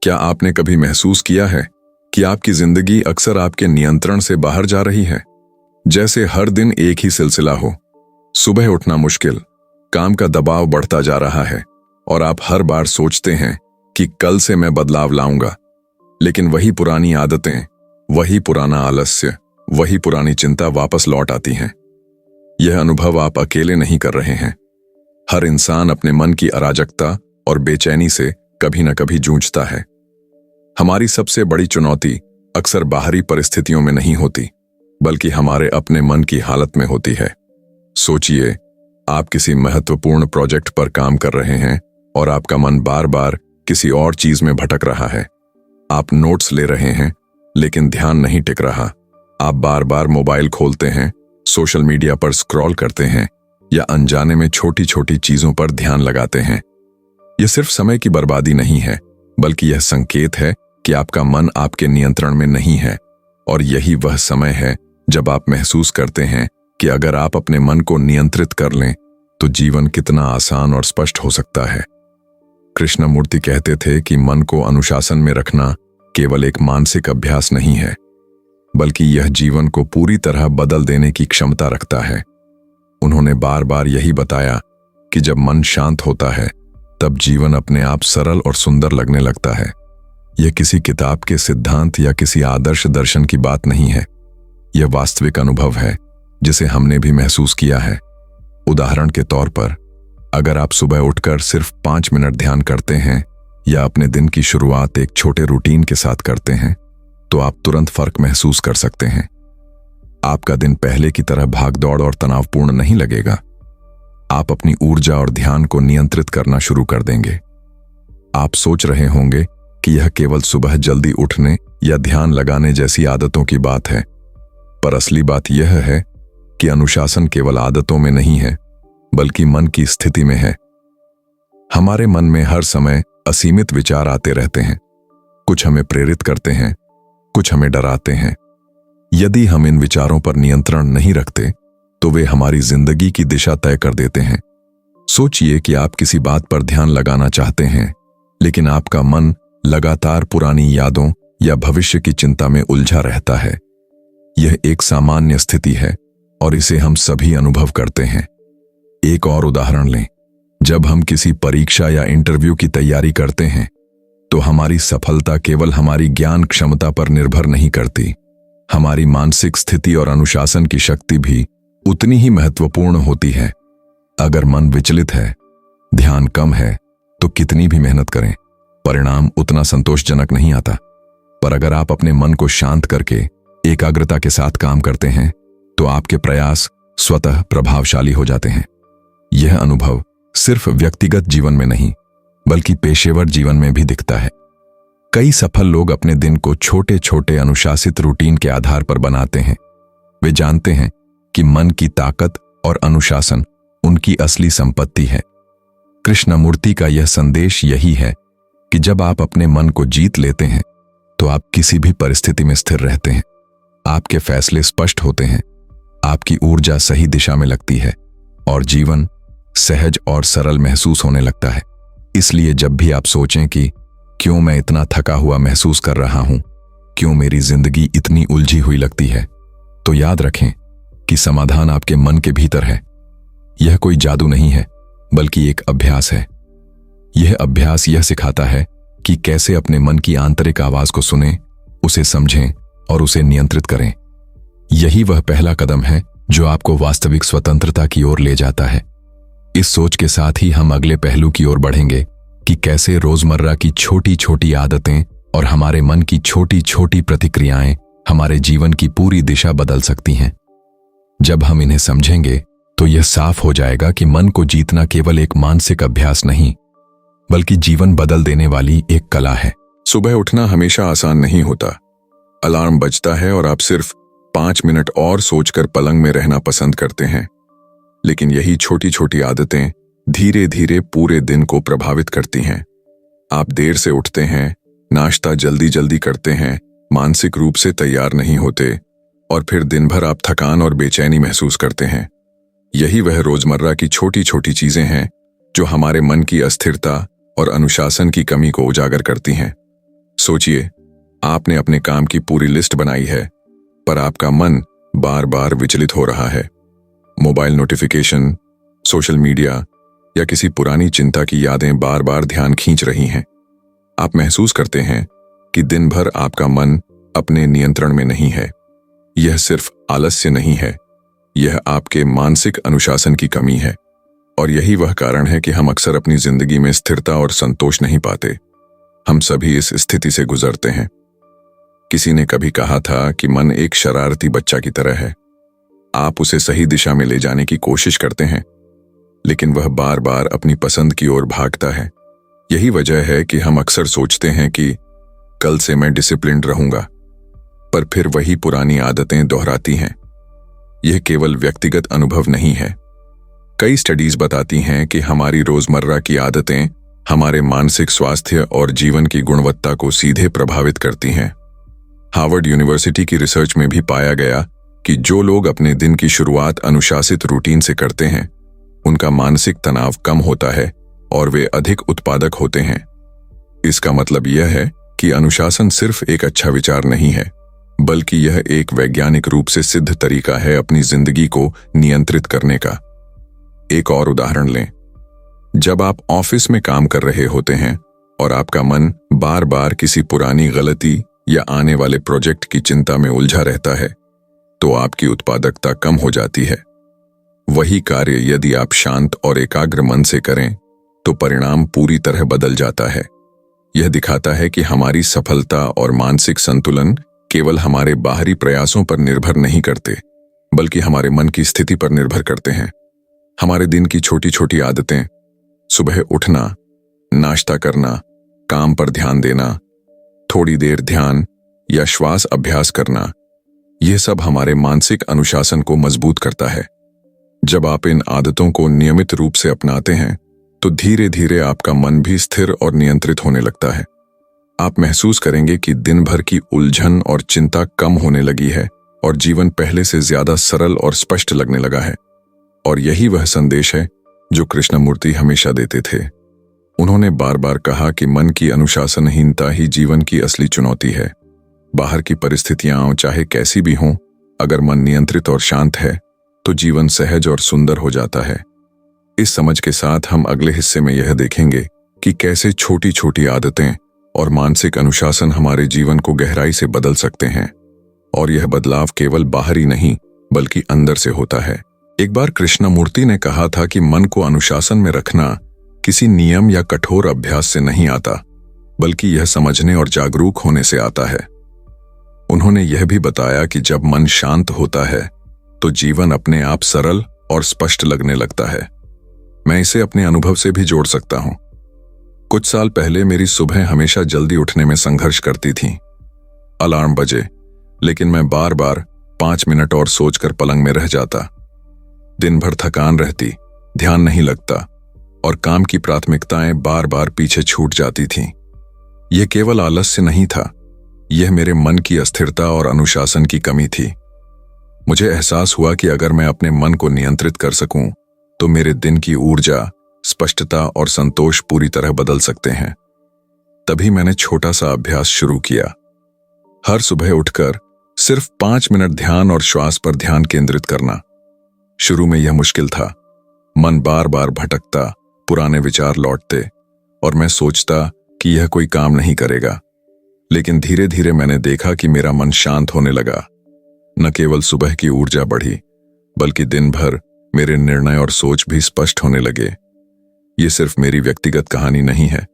क्या आपने कभी महसूस किया है कि आपकी जिंदगी अक्सर आपके नियंत्रण से बाहर जा रही है? जैसे हर दिन एक ही सिलसिला हो। सुबह उठना मुश्किल, काम का दबाव बढ़ता जा रहा है और आप हर बार सोचते हैं कि कल से मैं बदलाव लाऊंगा, लेकिन वही पुरानी आदतें, वही पुराना आलस्य, वही पुरानी चिंता वापस लौट आती हैं। यह अनुभव आप अकेले नहीं कर रहे हैं। हर इंसान अपने मन की अराजकता और बेचैनी से कभी न कभी जूझता है। हमारी सबसे बड़ी चुनौती अक्सर बाहरी परिस्थितियों में नहीं होती, बल्कि हमारे अपने मन की हालत में होती है। सोचिए, आप किसी महत्वपूर्ण प्रोजेक्ट पर काम कर रहे हैं और आपका मन बार बार किसी और चीज में भटक रहा है। आप नोट्स ले रहे हैं, लेकिन ध्यान नहीं टिक रहा। आप बार बार मोबाइल खोलते हैं, सोशल मीडिया पर स्क्रॉल करते हैं या अनजाने में छोटी छोटी चीजों पर ध्यान लगाते हैं। यह सिर्फ समय की बर्बादी नहीं है, बल्कि यह संकेत है कि आपका मन आपके नियंत्रण में नहीं है। और यही वह समय है जब आप महसूस करते हैं कि अगर आप अपने मन को नियंत्रित कर लें तो जीवन कितना आसान और स्पष्ट हो सकता है। कृष्णमूर्ति कहते थे कि मन को अनुशासन में रखना केवल एक मानसिक अभ्यास नहीं है, बल्कि यह जीवन को पूरी तरह बदल देने की क्षमता रखता है। उन्होंने बार बार यही बताया कि जब मन शांत होता है तब जीवन अपने आप सरल और सुंदर लगने लगता है। यह किसी किताब के सिद्धांत या किसी आदर्श दर्शन की बात नहीं है। यह वास्तविक अनुभव है जिसे हमने भी महसूस किया है। उदाहरण के तौर पर, अगर आप सुबह उठकर सिर्फ 5 मिनट ध्यान करते हैं या अपने दिन की शुरुआत एक छोटे रूटीन के साथ करते हैं, तो आप तुरंत फर्क महसूस कर सकते हैं। आपका दिन पहले की तरह भागदौड़ और तनावपूर्ण नहीं लगेगा। आप अपनी ऊर्जा और ध्यान को नियंत्रित करना शुरू कर देंगे। आप सोच रहे होंगे कि यह केवल सुबह जल्दी उठने या ध्यान लगाने जैसी आदतों की बात है, पर असली बात यह है कि अनुशासन केवल आदतों में नहीं है, बल्कि मन की स्थिति में है। हमारे मन में हर समय असीमित विचार आते रहते हैं। कुछ हमें प्रेरित करते हैं, कुछ हमें डराते हैं। यदि हम इन विचारों पर नियंत्रण नहीं रखते तो वे हमारी जिंदगी की दिशा तय कर देते हैं। सोचिए कि आप किसी बात पर ध्यान लगाना चाहते हैं, लेकिन आपका मन लगातार पुरानी यादों या भविष्य की चिंता में उलझा रहता है। यह एक सामान्य स्थिति है और इसे हम सभी अनुभव करते हैं। एक और उदाहरण लें। जब हम किसी परीक्षा या इंटरव्यू की तैयारी करते हैं तो हमारी सफलता केवल हमारी ज्ञान क्षमता पर निर्भर नहीं करती। हमारी मानसिक स्थिति और अनुशासन की शक्ति भी उतनी ही महत्वपूर्ण होती है। अगर मन विचलित है, ध्यान कम है, तो कितनी भी मेहनत करें, परिणाम उतना संतोषजनक नहीं आता। पर अगर आप अपने मन को शांत करके एकाग्रता के साथ काम करते हैं तो आपके प्रयास स्वतः प्रभावशाली हो जाते हैं। यह अनुभव सिर्फ व्यक्तिगत जीवन में नहीं, बल्कि पेशेवर जीवन में भी दिखता है। कई सफल लोग अपने दिन को छोटे छोटे अनुशासित रूटीन के आधार पर बनाते हैं। वे जानते हैं कि मन की ताकत और अनुशासन उनकी असली संपत्ति है। कृष्णमूर्ति का यह संदेश यही है कि जब आप अपने मन को जीत लेते हैं तो आप किसी भी परिस्थिति में स्थिर रहते हैं। आपके फैसले स्पष्ट होते हैं, आपकी ऊर्जा सही दिशा में लगती है और जीवन सहज और सरल महसूस होने लगता है। इसलिए जब भी आप सोचें कि क्यों मैं इतना थका हुआ महसूस कर रहा हूं, क्यों मेरी जिंदगी इतनी उलझी हुई लगती है, तो याद रखें कि समाधान आपके मन के भीतर है। यह कोई जादू नहीं है, बल्कि एक अभ्यास है। यह अभ्यास यह सिखाता है कि कैसे अपने मन की आंतरिक आवाज को सुनें, उसे समझें और उसे नियंत्रित करें। यही वह पहला कदम है जो आपको वास्तविक स्वतंत्रता की ओर ले जाता है। इस सोच के साथ ही हम अगले पहलू की ओर बढ़ेंगे कि कैसे रोजमर्रा की छोटी छोटी आदतें और हमारे मन की छोटी छोटी प्रतिक्रियाएं हमारे जीवन की पूरी दिशा बदल सकती हैं। जब हम इन्हें समझेंगे तो यह साफ हो जाएगा कि मन को जीतना केवल एक मानसिक अभ्यास नहीं, बल्कि जीवन बदल देने वाली एक कला है। सुबह उठना हमेशा आसान नहीं होता। अलार्म बजता है और आप सिर्फ 5 मिनट और सोचकर पलंग में रहना पसंद करते हैं, लेकिन यही छोटी छोटी आदतें धीरे धीरे पूरे दिन को प्रभावित करती हैं। आप देर से उठते हैं, नाश्ता जल्दी जल्दी करते हैं, मानसिक रूप से तैयार नहीं होते और फिर दिन भर आप थकान और बेचैनी महसूस करते हैं। यही वह रोजमर्रा की छोटी छोटी चीजें हैं जो हमारे मन की अस्थिरता और अनुशासन की कमी को उजागर करती हैं। सोचिए, आपने अपने काम की पूरी लिस्ट बनाई है, पर आपका मन बार बार विचलित हो रहा है। मोबाइल नोटिफिकेशन, सोशल मीडिया या किसी पुरानी चिंता की यादें बार बार ध्यान खींच रही हैं। आप महसूस करते हैं कि दिन भर आपका मन अपने नियंत्रण में नहीं है। यह सिर्फ आलस्य नहीं है, यह आपके मानसिक अनुशासन की कमी है। और यही वह कारण है कि हम अक्सर अपनी जिंदगी में स्थिरता और संतोष नहीं पाते। हम सभी इस स्थिति से गुजरते हैं। किसी ने कभी कहा था कि मन एक शरारती बच्चा की तरह है। आप उसे सही दिशा में ले जाने की कोशिश करते हैं, लेकिन वह बार बार अपनी पसंद की ओर भागता है। यही वजह है कि हम अक्सर सोचते हैं कि कल से मैं डिसिप्लिन्ड रहूंगा, पर फिर वही पुरानी आदतें दोहराती हैं। यह केवल व्यक्तिगत अनुभव नहीं है। कई स्टडीज बताती हैं कि हमारी रोजमर्रा की आदतें हमारे मानसिक स्वास्थ्य और जीवन की गुणवत्ता को सीधे प्रभावित करती हैं। हार्वर्ड यूनिवर्सिटी की रिसर्च में भी पाया गया कि जो लोग अपने दिन की शुरुआत अनुशासित रूटीन से करते हैं, उनका मानसिक तनाव कम होता है और वे अधिक उत्पादक होते हैं। इसका मतलब यह है कि अनुशासन सिर्फ एक अच्छा विचार नहीं है, बल्कि यह एक वैज्ञानिक रूप से सिद्ध तरीका है अपनी जिंदगी को नियंत्रित करने का। एक और उदाहरण लें। जब आप ऑफिस में काम कर रहे होते हैं और आपका मन बार बार किसी पुरानी गलती या आने वाले प्रोजेक्ट की चिंता में उलझा रहता है, तो आपकी उत्पादकता कम हो जाती है। वही कार्य यदि आप शांत और एकाग्र मन से करें, तो परिणाम पूरी तरह बदल जाता है। यह दिखाता है कि हमारी सफलता और मानसिक संतुलन केवल हमारे बाहरी प्रयासों पर निर्भर नहीं करते, बल्कि हमारे मन की स्थिति पर निर्भर करते हैं। हमारे दिन की छोटी छोटी आदतें, सुबह उठना, नाश्ता करना, काम पर ध्यान देना, थोड़ी देर ध्यान या श्वास अभ्यास करना, यह सब हमारे मानसिक अनुशासन को मजबूत करता है। जब आप इन आदतों को नियमित रूप से अपनाते हैं, तो धीरे धीरे आपका मन भी स्थिर और नियंत्रित होने लगता है। आप महसूस करेंगे कि दिन भर की उलझन और चिंता कम होने लगी है और जीवन पहले से ज्यादा सरल और स्पष्ट लगने लगा है। और यही वह संदेश है जो कृष्णमूर्ति हमेशा देते थे। उन्होंने बार बार कहा कि मन की अनुशासनहीनता ही जीवन की असली चुनौती है। बाहर की परिस्थितियां चाहे कैसी भी हों, अगर मन नियंत्रित और शांत है, तो जीवन सहज और सुंदर हो जाता है। इस समझ के साथ हम अगले हिस्से में यह देखेंगे कि कैसे छोटी छोटी आदतें और मानसिक अनुशासन हमारे जीवन को गहराई से बदल सकते हैं। और यह बदलाव केवल बाहरी नहीं, बल्कि अंदर से होता है। एक बार कृष्णमूर्ति ने कहा था कि मन को अनुशासन में रखना किसी नियम या कठोर अभ्यास से नहीं आता, बल्कि यह समझने और जागरूक होने से आता है। उन्होंने यह भी बताया कि जब मन शांत होता है, तो जीवन अपने आप सरल और स्पष्ट लगने लगता है। मैं इसे अपने अनुभव से भी जोड़ सकता हूं। कुछ साल पहले मेरी सुबह हमेशा जल्दी उठने में संघर्ष करती थी। अलार्म बजे, लेकिन मैं बार बार 5 मिनट और सोचकर पलंग में रह जाता। दिन भर थकान रहती, ध्यान नहीं लगता और काम की प्राथमिकताएं बार बार पीछे छूट जाती थीं। यह केवल आलस्य नहीं था, यह मेरे मन की अस्थिरता और अनुशासन की कमी थी। मुझे एहसास हुआ कि अगर मैं अपने मन को नियंत्रित कर सकूं, तो मेरे दिन की ऊर्जा, स्पष्टता और संतोष पूरी तरह बदल सकते हैं। तभी मैंने छोटा सा अभ्यास शुरू किया। हर सुबह उठकर सिर्फ 5 मिनट ध्यान और श्वास पर ध्यान केंद्रित करना। शुरू में यह मुश्किल था। मन बार बार भटकता, पुराने विचार लौटते और मैं सोचता कि यह कोई काम नहीं करेगा। लेकिन धीरे धीरे मैंने देखा कि मेरा मन शांत होने लगा। न केवल सुबह की ऊर्जा बढ़ी, बल्कि दिन भर मेरे निर्णय और सोच भी स्पष्ट होने लगे। ये सिर्फ मेरी व्यक्तिगत कहानी नहीं है।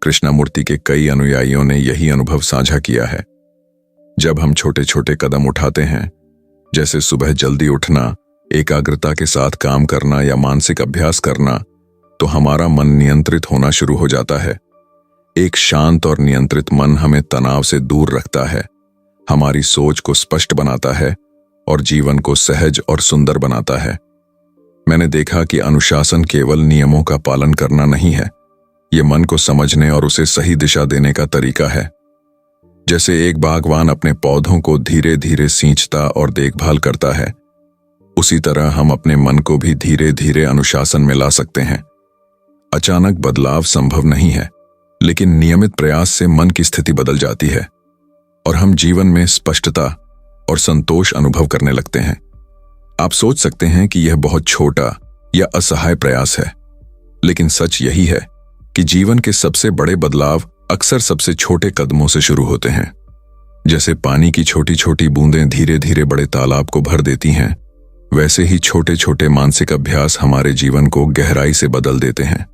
कृष्णमूर्ति के कई अनुयायियों ने यही अनुभव साझा किया है। जब हम छोटे छोटे कदम उठाते हैं, जैसे सुबह जल्दी उठना, एकाग्रता के साथ काम करना या मानसिक अभ्यास करना, तो हमारा मन नियंत्रित होना शुरू हो जाता है। एक शांत और नियंत्रित मन हमें तनाव से दूर रखता है, हमारी सोच को स्पष्ट बनाता है और जीवन को सहज और सुंदर बनाता है। मैंने देखा कि अनुशासन केवल नियमों का पालन करना नहीं है, ये मन को समझने और उसे सही दिशा देने का तरीका है। जैसे एक बागवान अपने पौधों को धीरे धीरे सींचता और देखभाल करता है, उसी तरह हम अपने मन को भी धीरे धीरे अनुशासन में ला सकते हैं। अचानक बदलाव संभव नहीं है, लेकिन नियमित प्रयास से मन की स्थिति बदल जाती है और हम जीवन में स्पष्टता और संतोष अनुभव करने लगते हैं। आप सोच सकते हैं कि यह बहुत छोटा या असहाय प्रयास है, लेकिन सच यही है कि जीवन के सबसे बड़े बदलाव अक्सर सबसे छोटे कदमों से शुरू होते हैं। जैसे पानी की छोटी छोटी बूंदें धीरे धीरे बड़े तालाब को भर देती हैं, वैसे ही छोटे छोटे मानसिक अभ्यास हमारे जीवन को गहराई से बदल देते हैं।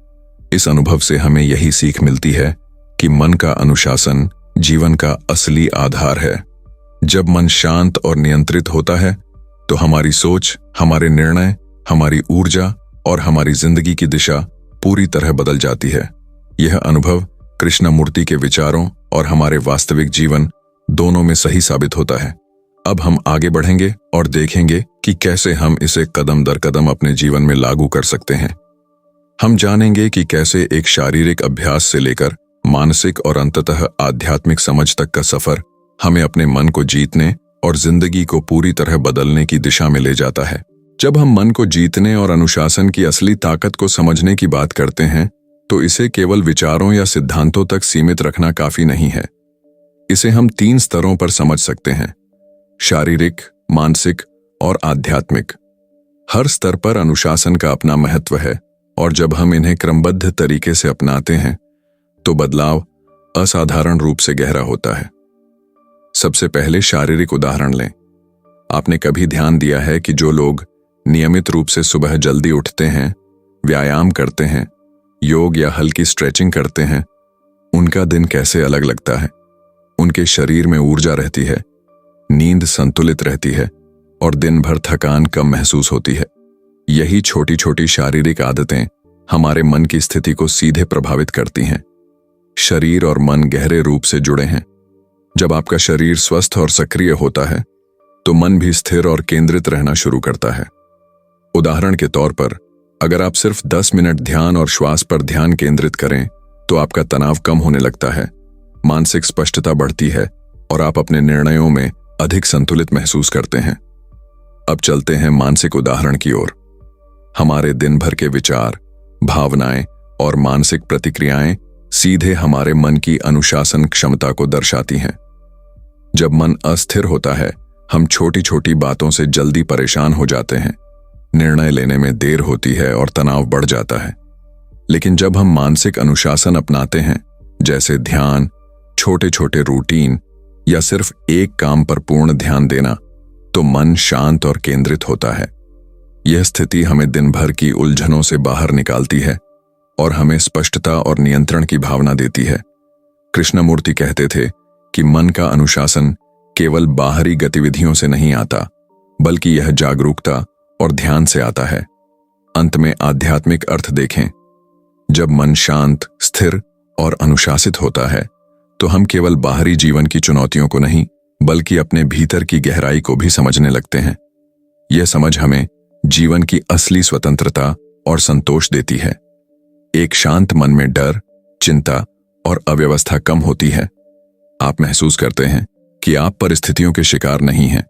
इस अनुभव से हमें यही सीख मिलती है कि मन का अनुशासन जीवन का असली आधार है। जब मन शांत और नियंत्रित होता है तो हमारी सोच, हमारे निर्णय, हमारी ऊर्जा और हमारी जिंदगी की दिशा पूरी तरह बदल जाती है। यह अनुभव कृष्णमूर्ति के विचारों और हमारे वास्तविक जीवन दोनों में सही साबित होता है। अब हम आगे बढ़ेंगे और देखेंगे कि कैसे हम इसे कदम दर कदम अपने जीवन में लागू कर सकते हैं। हम जानेंगे कि कैसे एक शारीरिक अभ्यास से लेकर मानसिक और अंततः आध्यात्मिक समझ तक का सफर हमें अपने मन को जीतने और जिंदगी को पूरी तरह बदलने की दिशा में ले जाता है। जब हम मन को जीतने और अनुशासन की असली ताकत को समझने की बात करते हैं, तो इसे केवल विचारों या सिद्धांतों तक सीमित रखना काफी नहीं है। इसे हम 3 स्तरों पर समझ सकते हैं: शारीरिक, मानसिक और आध्यात्मिक। हर स्तर पर अनुशासन का अपना महत्व है और जब हम इन्हें क्रमबद्ध तरीके से अपनाते हैं तो बदलाव असाधारण रूप से गहरा होता है। सबसे पहले शारीरिक उदाहरण लें। आपने कभी ध्यान दिया है कि जो लोग नियमित रूप से सुबह जल्दी उठते हैं, व्यायाम करते हैं, योग या हल्की स्ट्रेचिंग करते हैं, उनका दिन कैसे अलग लगता है। उनके शरीर में ऊर्जा रहती है, नींद संतुलित रहती है और दिन भर थकान कम महसूस होती है। यही छोटी छोटी शारीरिक आदतें हमारे मन की स्थिति को सीधे प्रभावित करती हैं। शरीर और मन गहरे रूप से जुड़े हैं। जब आपका शरीर स्वस्थ और सक्रिय होता है तो मन भी स्थिर और केंद्रित रहना शुरू करता है। उदाहरण के तौर पर, अगर आप सिर्फ 10 मिनट ध्यान और श्वास पर ध्यान केंद्रित करें तो आपका तनाव कम होने लगता है, मानसिक स्पष्टता बढ़ती है और आप अपने निर्णयों में अधिक संतुलित महसूस करते हैं। अब चलते हैं मानसिक उदाहरण की ओर। हमारे दिन भर के विचार, भावनाएं और मानसिक प्रतिक्रियाएं सीधे हमारे मन की अनुशासन क्षमता को दर्शाती हैं। जब मन अस्थिर होता है, हम छोटी छोटी बातों से जल्दी परेशान हो जाते हैं, निर्णय लेने में देर होती है और तनाव बढ़ जाता है। लेकिन जब हम मानसिक अनुशासन अपनाते हैं, जैसे ध्यान, छोटे छोटे रूटीन या सिर्फ एक काम पर पूर्ण ध्यान देना, तो मन शांत और केंद्रित होता है। यह स्थिति हमें दिन भर की उलझनों से बाहर निकालती है और हमें स्पष्टता और नियंत्रण की भावना देती है। कृष्णमूर्ति कहते थे कि मन का अनुशासन केवल बाहरी गतिविधियों से नहीं आता, बल्कि यह जागरूकता और ध्यान से आता है। अंत में आध्यात्मिक अर्थ देखें। जब मन शांत, स्थिर और अनुशासित होता है तो हम केवल बाहरी जीवन की चुनौतियों को नहीं, बल्कि अपने भीतर की गहराई को भी समझने लगते हैं। यह समझ हमें जीवन की असली स्वतंत्रता और संतोष देती है। एक शांत मन में डर, चिंता और अव्यवस्था कम होती है। आप महसूस करते हैं कि आप परिस्थितियों के शिकार नहीं हैं,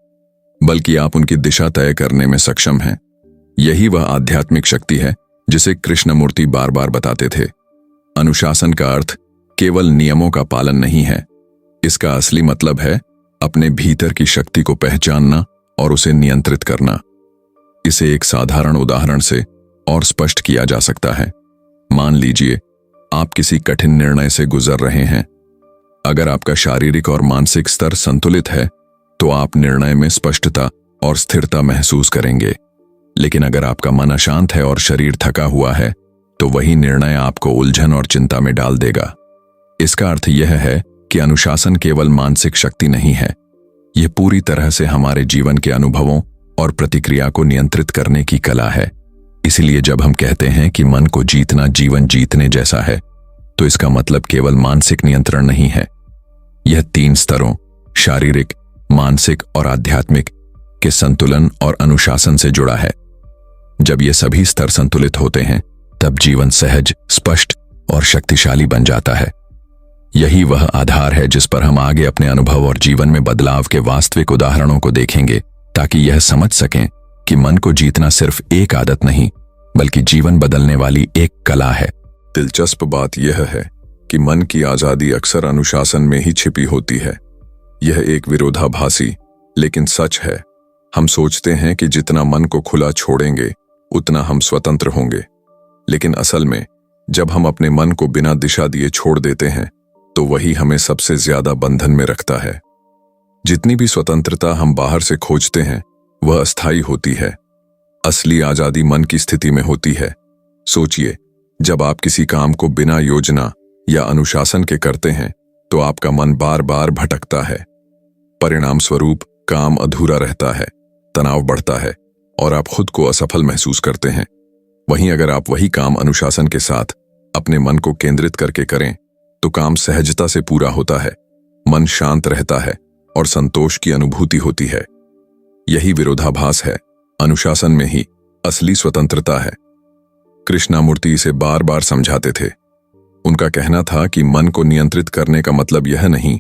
बल्कि आप उनकी दिशा तय करने में सक्षम हैं। यही वह आध्यात्मिक शक्ति है जिसे कृष्णमूर्ति बार बार बताते थे। अनुशासन का अर्थ केवल नियमों का पालन नहीं है। इसका असली मतलब है अपने भीतर की शक्ति को पहचानना और उसे नियंत्रित करना। इसे एक साधारण उदाहरण से और स्पष्ट किया जा सकता है। मान लीजिए आप किसी कठिन निर्णय से गुजर रहे हैं। अगर आपका शारीरिक और मानसिक स्तर संतुलित है तो आप निर्णय में स्पष्टता और स्थिरता महसूस करेंगे। लेकिन अगर आपका मन अशांत है और शरीर थका हुआ है तो वही निर्णय आपको उलझन और चिंता में डाल देगा। इसका अर्थ यह है कि अनुशासन केवल मानसिक शक्ति नहीं है, यह पूरी तरह से हमारे जीवन के अनुभवों और प्रतिक्रिया को नियंत्रित करने की कला है। इसलिए जब हम कहते हैं कि मन को जीतना जीवन जीतने जैसा है, तो इसका मतलब केवल मानसिक नियंत्रण नहीं है। यह 3 स्तरों शारीरिक, मानसिक और आध्यात्मिक के संतुलन और अनुशासन से जुड़ा है। जब ये सभी स्तर संतुलित होते हैं, तब जीवन सहज, स्पष्ट और शक्तिशाली बन जाता है। यही वह आधार है जिस पर हम आगे अपने अनुभव और जीवन में बदलाव के वास्तविक उदाहरणों को देखेंगे, ताकि यह समझ सकें कि मन को जीतना सिर्फ एक आदत नहीं, बल्कि जीवन बदलने वाली एक कला है। दिलचस्प बात यह है कि मन की आजादी अक्सर अनुशासन में ही छिपी होती है। यह एक विरोधाभासी लेकिन सच है। हम सोचते हैं कि जितना मन को खुला छोड़ेंगे उतना हम स्वतंत्र होंगे, लेकिन असल में जब हम अपने मन को बिना दिशा दिए छोड़ देते हैं तो वही हमें सबसे ज्यादा बंधन में रखता है। जितनी भी स्वतंत्रता हम बाहर से खोजते हैं वह अस्थायी होती है। असली आजादी मन की स्थिति में होती है। सोचिए, जब आप किसी काम को बिना योजना या अनुशासन के करते हैं तो आपका मन बार बार भटकता है। परिणाम स्वरूप काम अधूरा रहता है, तनाव बढ़ता है और आप खुद को असफल महसूस करते हैं। वहीं अगर आप वही काम अनुशासन के साथ अपने मन को केंद्रित करके करें तो काम सहजता से पूरा होता है, मन शांत रहता है और संतोष की अनुभूति होती है। यही विरोधाभास है, अनुशासन में ही असली स्वतंत्रता है। कृष्णमूर्ति इसे बार बार समझाते थे। उनका कहना था कि मन को नियंत्रित करने का मतलब यह नहीं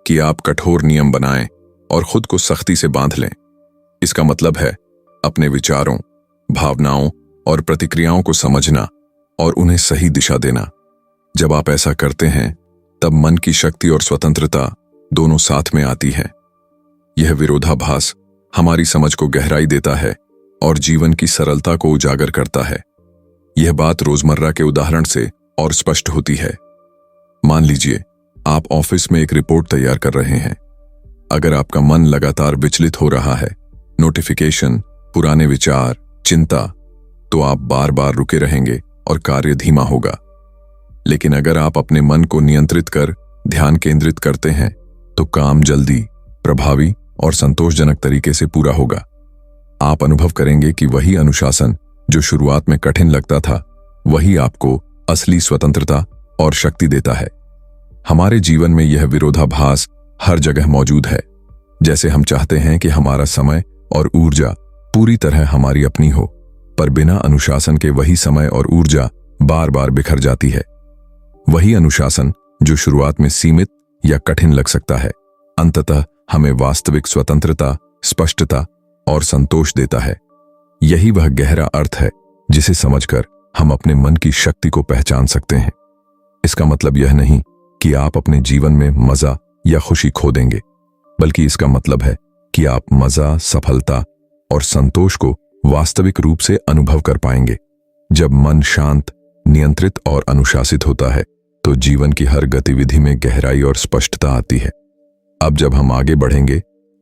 कि आप कठोर नियम बनाएं और खुद को सख्ती से बांध लें। इसका मतलब है अपने विचारों, भावनाओं और प्रतिक्रियाओं को समझना और उन्हें सही दिशा देना। जब आप ऐसा करते हैं तब मन की शक्ति और स्वतंत्रता दोनों साथ में आती है। यह विरोधाभास हमारी समझ को गहराई देता है और जीवन की सरलता को उजागर करता है। यह बात रोजमर्रा के उदाहरण से और स्पष्ट होती है। मान लीजिए आप ऑफिस में एक रिपोर्ट तैयार कर रहे हैं। अगर आपका मन लगातार विचलित हो रहा है, नोटिफिकेशन, पुराने विचार, चिंता, तो आप बार बार रुके रहेंगे और कार्य धीमा होगा। लेकिन अगर आप अपने मन को नियंत्रित कर ध्यान केंद्रित करते हैं तो काम जल्दी, प्रभावी और संतोषजनक तरीके से पूरा होगा। आप अनुभव करेंगे कि वही अनुशासन जो शुरुआत में कठिन लगता था, वही आपको असली स्वतंत्रता और शक्ति देता है। हमारे जीवन में यह विरोधाभास हर जगह मौजूद है। जैसे हम चाहते हैं कि हमारा समय और ऊर्जा पूरी तरह हमारी अपनी हो, पर बिना अनुशासन के वही समय और ऊर्जा बार बार बिखर जाती है। वही अनुशासन जो शुरुआत में सीमित या कठिन लग सकता है, अंततः हमें वास्तविक स्वतंत्रता, स्पष्टता और संतोष देता है। यही वह गहरा अर्थ है जिसे समझकर हम अपने मन की शक्ति को पहचान सकते हैं। इसका मतलब यह नहीं कि आप अपने जीवन में मजा या खुशी खो देंगे, बल्कि इसका मतलब है कि आप मजा, सफलता और संतोष को वास्तविक रूप से अनुभव कर पाएंगे। जब मन शांत, नियंत्रित और अनुशासित होता है तो जीवन की हर गतिविधि में गहराई और स्पष्टता आती है। अब जब हम आगे बढ़ेंगे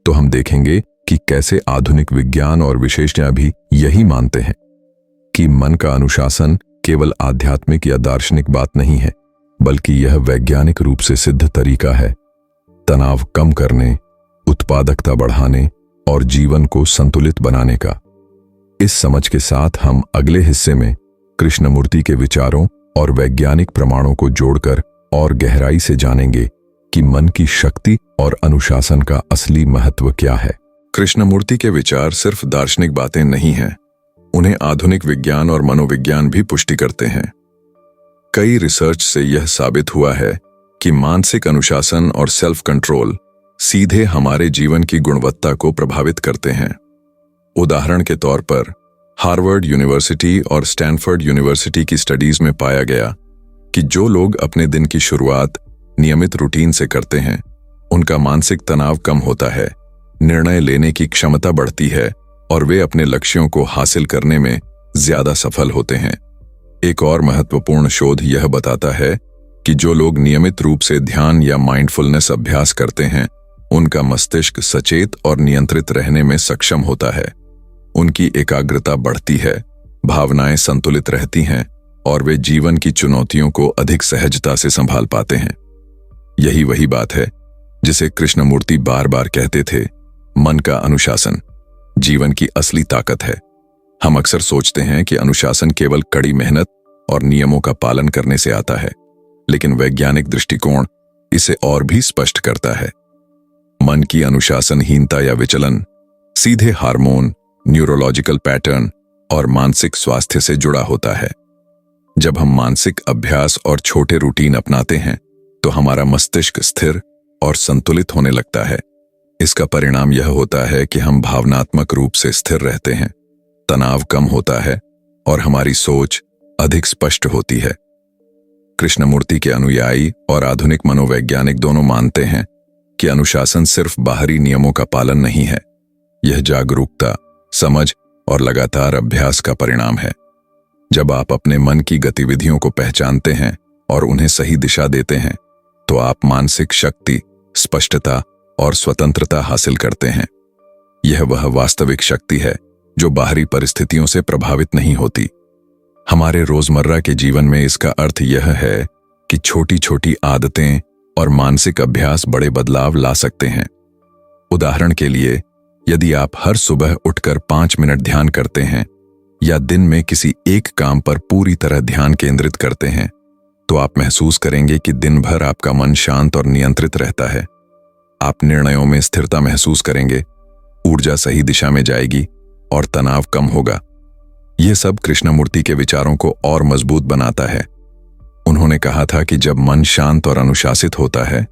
तो हम देखेंगे कि कैसे आधुनिक विज्ञान और विशेषज्ञ भी यही मानते हैं कि मन का अनुशासन केवल आध्यात्मिक या दार्शनिक बात नहीं है, बल्कि यह वैज्ञानिक रूप से सिद्ध तरीका है तनाव कम करने, उत्पादकता बढ़ाने और जीवन को संतुलित बनाने का। इस समझ के साथ हम अगले हिस्से में कृष्णमूर्ति के विचारों और वैज्ञानिक प्रमाणों को जोड़कर और गहराई से जानेंगे कि मन की शक्ति और अनुशासन का असली महत्व क्या है। कृष्णमूर्ति के विचार सिर्फ दार्शनिक बातें नहीं हैं, उन्हें आधुनिक विज्ञान और मनोविज्ञान भी पुष्टि करते हैं। कई रिसर्च से यह साबित हुआ है कि मानसिक अनुशासन और सेल्फ कंट्रोल सीधे हमारे जीवन की गुणवत्ता को प्रभावित करते हैं। उदाहरण के तौर पर हार्वर्ड यूनिवर्सिटी और स्टैनफोर्ड यूनिवर्सिटी की स्टडीज में पाया गया कि जो लोग अपने दिन की शुरुआत नियमित रूटीन से करते हैं, उनका मानसिक तनाव कम होता है, निर्णय लेने की क्षमता बढ़ती है और वे अपने लक्ष्यों को हासिल करने में ज्यादा सफल होते हैं। एक और महत्वपूर्ण शोध यह बताता है कि जो लोग नियमित रूप से ध्यान या माइंडफुलनेस अभ्यास करते हैं, उनका मस्तिष्क सचेत और नियंत्रित रहने में सक्षम होता है। उनकी एकाग्रता बढ़ती है, भावनाएं संतुलित रहती हैं और वे जीवन की चुनौतियों को अधिक सहजता से संभाल पाते हैं। यही वही बात है जिसे कृष्णमूर्ति बार बार कहते थे, मन का अनुशासन जीवन की असली ताकत है। हम अक्सर सोचते हैं कि अनुशासन केवल कड़ी मेहनत और नियमों का पालन करने से आता है, लेकिन वैज्ञानिक दृष्टिकोण इसे और भी स्पष्ट करता है। मन की अनुशासनहीनता या विचलन सीधे हार्मोन, न्यूरोलॉजिकल पैटर्न और मानसिक स्वास्थ्य से जुड़ा होता है। जब हम मानसिक अभ्यास और छोटे रूटीन अपनाते हैं तो हमारा मस्तिष्क स्थिर और संतुलित होने लगता है। इसका परिणाम यह होता है कि हम भावनात्मक रूप से स्थिर रहते हैं, तनाव कम होता है और हमारी सोच अधिक स्पष्ट होती है। कृष्णमूर्ति के अनुयायी और आधुनिक मनोवैज्ञानिक दोनों मानते हैं कि अनुशासन सिर्फ बाहरी नियमों का पालन नहीं है, यह जागरूकता, समझ और लगातार अभ्यास का परिणाम है। जब आप अपने मन की गतिविधियों को पहचानते हैं और उन्हें सही दिशा देते हैं, तो आप मानसिक शक्ति, स्पष्टता और स्वतंत्रता हासिल करते हैं। यह वह वास्तविक शक्ति है जो बाहरी परिस्थितियों से प्रभावित नहीं होती। हमारे रोजमर्रा के जीवन में इसका अर्थ यह है कि छोटी छोटी आदतें और मानसिक अभ्यास बड़े बदलाव ला सकते हैं। उदाहरण के लिए, यदि आप हर सुबह उठकर 5 मिनट ध्यान करते हैं या दिन में किसी एक काम पर पूरी तरह ध्यान केंद्रित करते हैं, तो आप महसूस करेंगे कि दिन भर आपका मन शांत और नियंत्रित रहता है। आप निर्णयों में स्थिरता महसूस करेंगे, ऊर्जा सही दिशा में जाएगी और तनाव कम होगा। यह सब कृष्णमूर्ति के विचारों को और मजबूत बनाता है। उन्होंने कहा था कि जब मन शांत और अनुशासित होता है,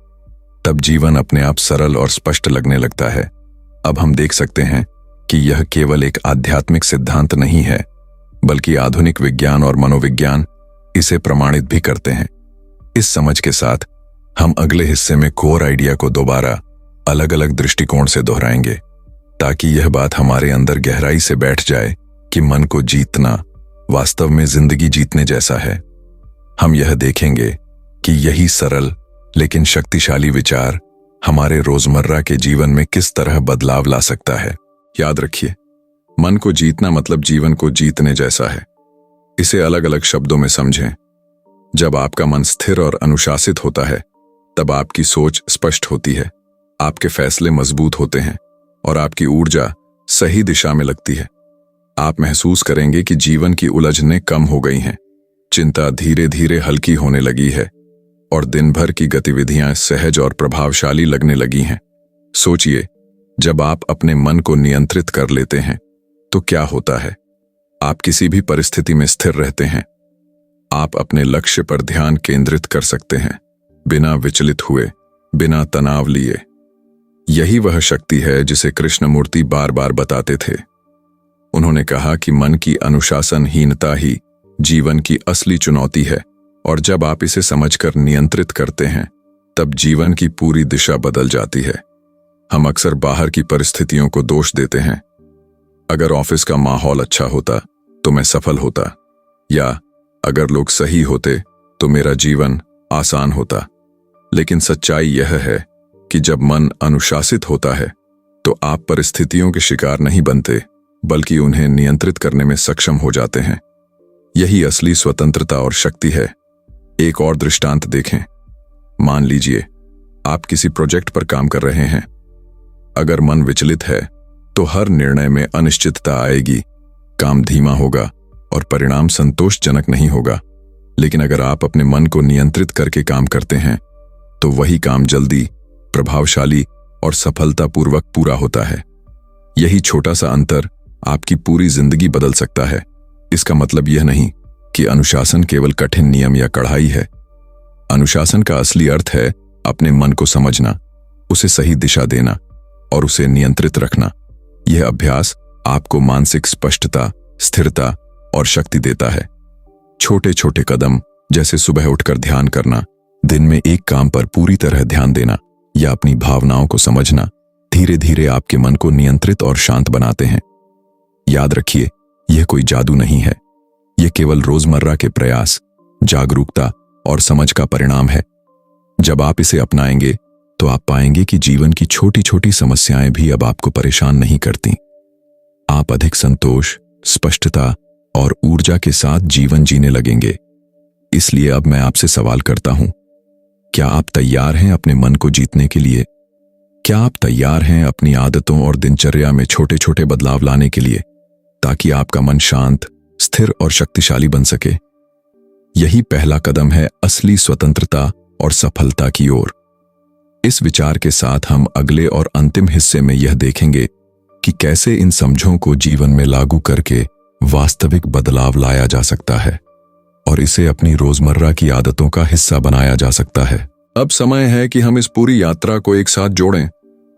तब जीवन अपने आप सरल और स्पष्ट लगने लगता है। अब हम देख सकते हैं कि यह केवल एक आध्यात्मिक सिद्धांत नहीं है, बल्कि आधुनिक विज्ञान और मनोविज्ञान इसे प्रमाणित भी करते हैं। इस समझ के साथ हम अगले हिस्से में कोर आइडिया को दोबारा अलग अलग दृष्टिकोण से दोहराएंगे, ताकि यह बात हमारे अंदर गहराई से बैठ जाए कि मन को जीतना वास्तव में जिंदगी जीतने जैसा है। हम यह देखेंगे कि यही सरल लेकिन शक्तिशाली विचार हमारे रोजमर्रा के जीवन में किस तरह बदलाव ला सकता है। याद रखिए, मन को जीतना मतलब जीवन को जीतने जैसा है। इसे अलग अलग शब्दों में समझें। जब आपका मन स्थिर और अनुशासित होता है, तब आपकी सोच स्पष्ट होती है, आपके फैसले मजबूत होते हैं और आपकी ऊर्जा सही दिशा में लगती है। आप महसूस करेंगे कि जीवन की उलझनें कम हो गई हैं, चिंता धीरे धीरे हल्की होने लगी है और दिन भर की गतिविधियां सहज और प्रभावशाली लगने लगी हैं। सोचिए, जब आप अपने मन को नियंत्रित कर लेते हैं तो क्या होता है? आप किसी भी परिस्थिति में स्थिर रहते हैं। आप अपने लक्ष्य पर ध्यान केंद्रित कर सकते हैं, बिना विचलित हुए, बिना तनाव लिए। यही वह शक्ति है जिसे कृष्णमूर्ति बार बार बताते थे। उन्होंने कहा कि मन की अनुशासनहीनता ही जीवन की असली चुनौती है, और जब आप इसे समझकर नियंत्रित करते हैं, तब जीवन की पूरी दिशा बदल जाती है। हम अक्सर बाहर की परिस्थितियों को दोष देते हैं। अगर ऑफिस का माहौल अच्छा होता तो मैं सफल होता, या अगर लोग सही होते तो मेरा जीवन आसान होता। लेकिन सच्चाई यह है कि जब मन अनुशासित होता है तो आप परिस्थितियों के शिकार नहीं बनते, बल्कि उन्हें नियंत्रित करने में सक्षम हो जाते हैं। यही असली स्वतंत्रता और शक्ति है। एक और दृष्टांत देखें। मान लीजिए आप किसी प्रोजेक्ट पर काम कर रहे हैं। अगर मन विचलित है तो हर निर्णय में अनिश्चितता आएगी, काम धीमा होगा और परिणाम संतोषजनक नहीं होगा। लेकिन अगर आप अपने मन को नियंत्रित करके काम करते हैं, तो वही काम जल्दी, प्रभावशाली और सफलतापूर्वक पूरा होता है। यही छोटा सा अंतर आपकी पूरी जिंदगी बदल सकता है। इसका मतलब यह नहीं कि अनुशासन केवल कठिन नियम या कढ़ाई है। अनुशासन का असली अर्थ है अपने मन को समझना, उसे सही दिशा देना और उसे नियंत्रित रखना। यह अभ्यास आपको मानसिक स्पष्टता, स्थिरता और शक्ति देता है। छोटे छोटे कदम, जैसे सुबह उठकर ध्यान करना, दिन में एक काम पर पूरी तरह ध्यान देना या अपनी भावनाओं को समझना, धीरे धीरे आपके मन को नियंत्रित और शांत बनाते हैं। याद रखिए, यह कोई जादू नहीं है। यह केवल रोजमर्रा के प्रयास, जागरूकता और समझ का परिणाम है। जब आप इसे अपनाएंगे तो आप पाएंगे कि जीवन की छोटी छोटी समस्याएं भी अब आपको परेशान नहीं करती। आप अधिक संतोष, स्पष्टता और ऊर्जा के साथ जीवन जीने लगेंगे। इसलिए अब मैं आपसे सवाल करता हूं, क्या आप तैयार हैं अपने मन को जीतने के लिए? क्या आप तैयार हैं अपनी आदतों और दिनचर्या में छोटे छोटे बदलाव लाने के लिए, ताकि आपका मन शांत, स्थिर और शक्तिशाली बन सके? यही पहला कदम है असली स्वतंत्रता और सफलता की ओर। इस विचार के साथ हम अगले और अंतिम हिस्से में यह देखेंगे कि कैसे इन समझों को जीवन में लागू करके वास्तविक बदलाव लाया जा सकता है और इसे अपनी रोजमर्रा की आदतों का हिस्सा बनाया जा सकता है। अब समय है कि हम इस पूरी यात्रा को एक साथ जोड़ें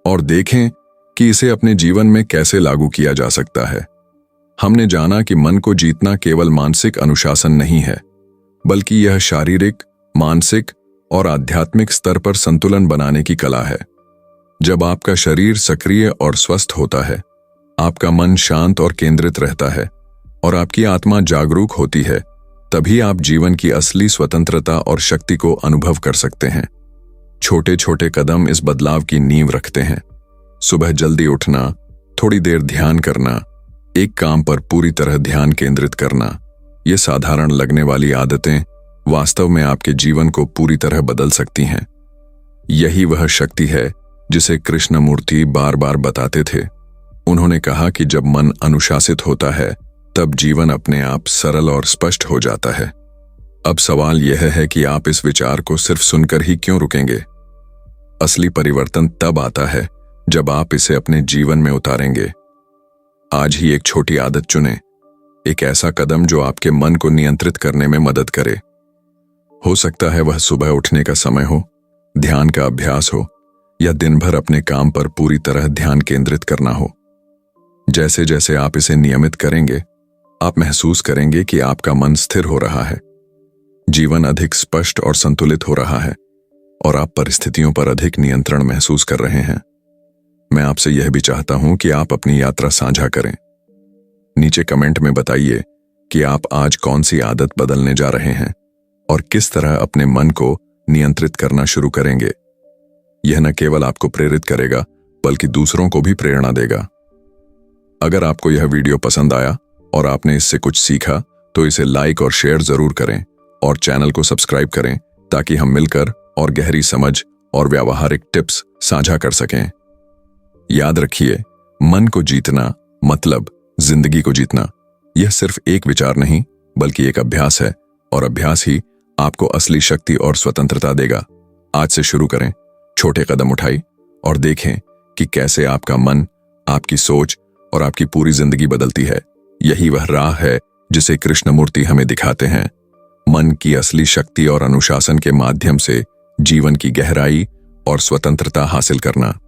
और देखें कि इसे अपने जीवन में कैसे लागू किया जा सकता है। हमने जाना कि मन को जीतना केवल मानसिक अनुशासन नहीं है, बल्कि यह शारीरिक, मानसिक और आध्यात्मिक स्तर पर संतुलन बनाने की कला है। जब आपका शरीर सक्रिय और स्वस्थ होता है, आपका मन शांत और केंद्रित रहता है और आपकी आत्मा जागरूक होती है, तभी आप जीवन की असली स्वतंत्रता और शक्ति को अनुभव कर सकते हैं। छोटे छोटे कदम इस बदलाव की नींव रखते हैं। सुबह जल्दी उठना, थोड़ी देर ध्यान करना, एक काम पर पूरी तरह ध्यान केंद्रित करना, ये साधारण लगने वाली आदतें वास्तव में आपके जीवन को पूरी तरह बदल सकती हैं। यही वह शक्ति है जिसे कृष्णमूर्ति बार बार बताते थे। उन्होंने कहा कि जब मन अनुशासित होता है, तब जीवन अपने आप सरल और स्पष्ट हो जाता है। अब सवाल यह है कि आप इस विचार को सिर्फ सुनकर ही क्यों रुकेंगे? असली परिवर्तन तब आता है जब आप इसे अपने जीवन में उतारेंगे। आज ही एक छोटी आदत चुनें, एक ऐसा कदम जो आपके मन को नियंत्रित करने में मदद करे। हो सकता है वह सुबह उठने का समय हो, ध्यान का अभ्यास हो, या दिन भर अपने काम पर पूरी तरह ध्यान केंद्रित करना हो। जैसे जैसे आप इसे नियमित करेंगे, आप महसूस करेंगे कि आपका मन स्थिर हो रहा है, जीवन अधिक स्पष्ट और संतुलित हो रहा है और आप परिस्थितियों पर अधिक नियंत्रण महसूस कर रहे हैं। मैं आपसे यह भी चाहता हूं कि आप अपनी यात्रा साझा करें। नीचे कमेंट में बताइए कि आप आज कौन सी आदत बदलने जा रहे हैं और किस तरह अपने मन को नियंत्रित करना शुरू करेंगे। यह न केवल आपको प्रेरित करेगा, बल्कि दूसरों को भी प्रेरणा देगा। अगर आपको यह वीडियो पसंद आया और आपने इससे कुछ सीखा, तो इसे लाइक और शेयर जरूर करें और चैनल को सब्सक्राइब करें, ताकि हम मिलकर और गहरी समझ और व्यावहारिक टिप्स साझा कर सकें। याद रखिए, मन को जीतना मतलब जिंदगी को जीतना। यह सिर्फ एक विचार नहीं, बल्कि एक अभ्यास है, और अभ्यास ही आपको असली शक्ति और स्वतंत्रता देगा। आज से शुरू करें, छोटे कदम उठाएं और देखें कि कैसे आपका मन, आपकी सोच और आपकी पूरी जिंदगी बदलती है। यही वह राह है जिसे कृष्णमूर्ति हमें दिखाते हैं। मन की असली शक्ति और अनुशासन के माध्यम से जीवन की गहराई और स्वतंत्रता हासिल करना।